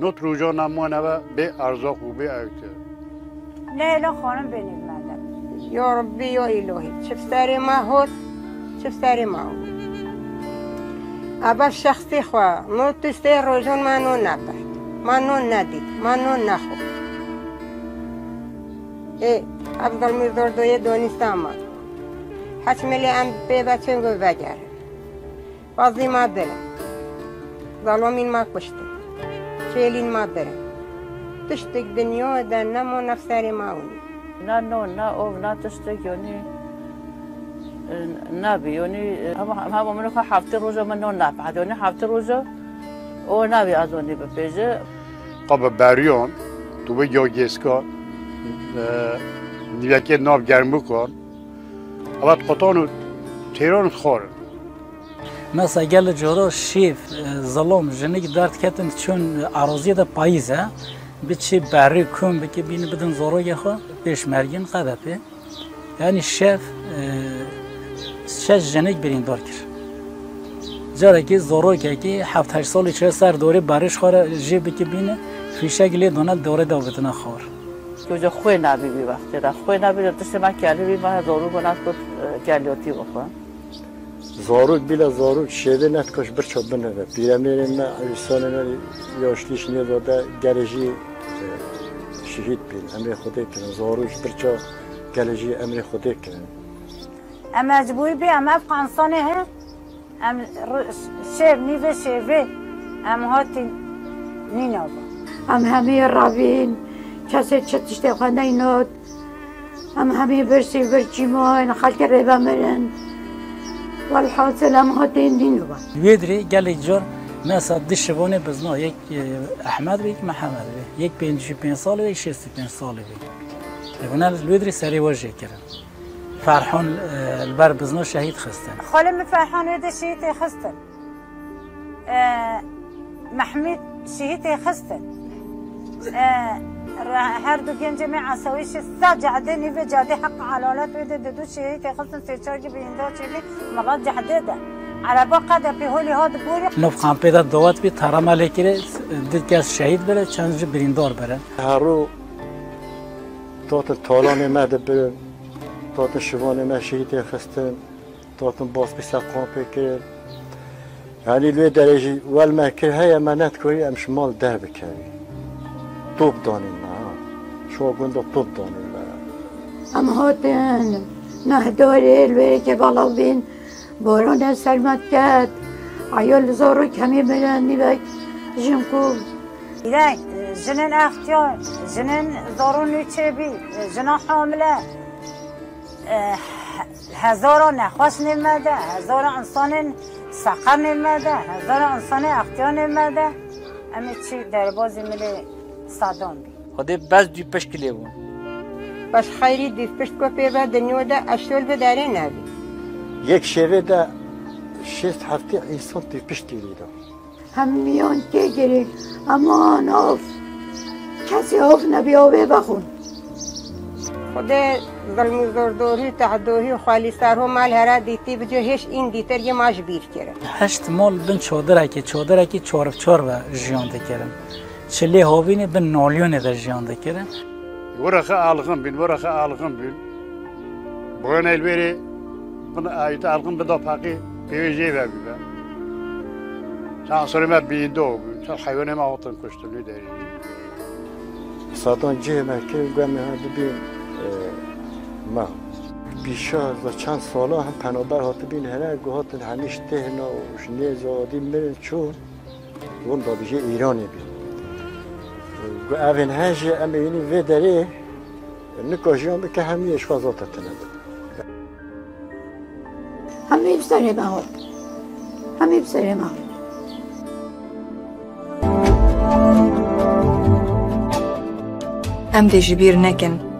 نوت روزا نمونه و به ارزاق و به اوته لیلا خانم بینید مدن یا ربی یا الهی چه سر ما هست چه سر ما هست اول شخصی خواه نوت سه روزان منو نپرد منو ندید منو نخورد عبدالمزردوی دانستم حج ملی ام به بچه گو بگره بازی ما برم ظلمین ما کشته چیلین ما برم تشتک دنیا در نمو نفسر ما اونی نه نو نه او نه تشتک یعنی نبی یعنی هم منو که هفته روزا من نو نبعد یعنی هفته روزا او نبی از اونی بپیجه قبل بریان تو به یاگیسکا نیوکه ناب گرمو کن اول قطانو تیران خورن مثلا گل جورا شیف ظلم جنگ درد کتن چون عراضی ده پاییزه بچه بری کن بکه بینی بدن زوروگه خوا پیشمرگین قدپه یعنی شیف شش جنگ برین دار کر جاره که زوروگه که 7-8 سالی چه سر دوره بریش خوره جی بکه بینه فیشه گلی دونه دوره دو بدن خور که اونجا خوی نبی بی وقتی را خوی نبی را دست من کلی بی من زارو کنست کد کلیاتی بخورم زاروک بیلا زاروک شیده نتکاش برچا بنده پیرمیرین ما عویسان ما یاشتیش نیداده گرجی شهید بین امر خوده کنن زاروک برچا گرجی امر خوده کنن ام مجبوری بی ام افغانستانه هست ام شیف نیوه شیفه ام هاتی نینابا ام همه روین کسی چتشته خانده ایناد ام همه برسی برچی ما این خلق ریبه مرن والحاصل هم هاتین دینو با ویدری گلی جور مثلا دشوانه بزنا یک احمد و یک محمد یک 55 ساله و یک 65 ساله بونه ویدری سری واجه کردن فرحان البر بزنا شهید خستن خالم فرحان ویده شهید خستن محمد شهید خستن هر دو گنج می عصویش سا جعده نیوه جاده حق علالت ویده دو شهید خستن سه چارگی بینده چیلی مغاد جعده ده عربا قد پیهولی ها دبوری نفخان پیدا دوات بی ترام علیکره دید که از شهید بره چند جو بریندار بره هرو تاتن تالان مده بره تاتن شوان ما شهید خستن تاتن باس بسقام پیکر یعنی لوی درجی ول ما کر هیا منت کوری ام شمال در بکری توب دانیم شو گنده توب دانیم ام هاتن نهداری لوی که بالا بین باران سلمت کرد عیال زارو کمی برندی بک جنکو ایدای جنن اختیار جنن زارو نیچه بی جنن حامله هزارا نخواست نمیده هزارا انسان سقر نمیده هزارا انسان اختیار نمیده اما چی در بازی ملی صادام بی خودی بس دی پشکلی بون بس خیری دیف پشت کو پیبه دنیا ده اشتول به داره نبی یک شیوه ده 6 هفته انسان توی پشتی لیده هم میان که گیری امان آف کسی آف نبی آوه بخون خود ظلم زردوری تعدوهی و خالی سرها مال هره دیتی بجو هش این دیتر یه ماش بیر کرد 8 مال بن چادره که چارف چار و جیانده کردم چلی هاوینه بن نالیونه در جیانده کردم ورخه algın bin ورخه algın bin bugün elbiri bunu ayet algın bir de paki PVC ver bir ben sen sonra ben bir doğu sen hayvanı mı altın koşturdu deri سادان جه مکه گم هدی بین ما بیش از چند ساله هم پنابر هات بین هنر گوهاتن همیش تهنا و شنیه زادی من چون اون دادیجه ایرانی بین گو اون هنجه اما اینی و داره نکاجیان بکه همی اشخاصات تنده همه بسره مهات همه بسره مهات ام دي جبير نكن